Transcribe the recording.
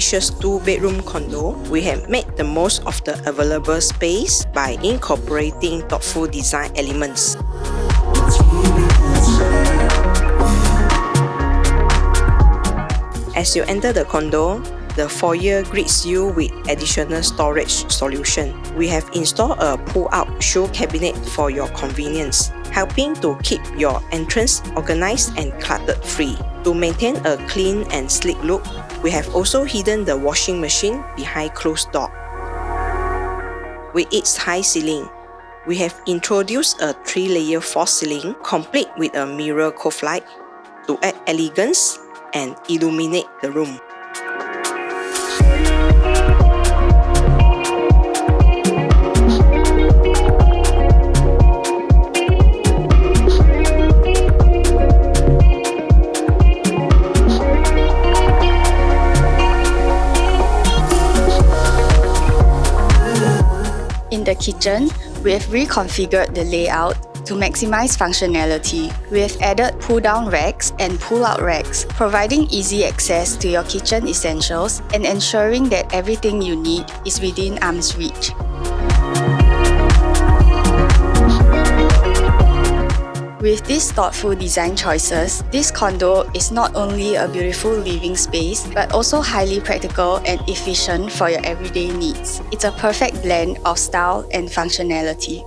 spacious 2-bedroom condo, we have made the most of the available space by incorporating thoughtful design elements. As you enter the condo, the foyer greets you with additional storage solution. We have installed a pull-out shoe cabinet for your convenience, helping to keep your entrance organized and clutter-free. To maintain a clean and sleek look, we have also hidden the washing machine behind closed door. With its high ceiling, we have introduced a 3-layer false ceiling, complete with a mirror cove light to add elegance and illuminate the room. In the kitchen, we have reconfigured the layout to maximize functionality. We have added pull-down racks and pull-out racks, providing easy access to your kitchen essentials and ensuring that everything you need is within arm's reach. With these thoughtful design choices, this condo is not only a beautiful living space, but also highly practical and efficient for your everyday needs. It's a perfect blend of style and functionality.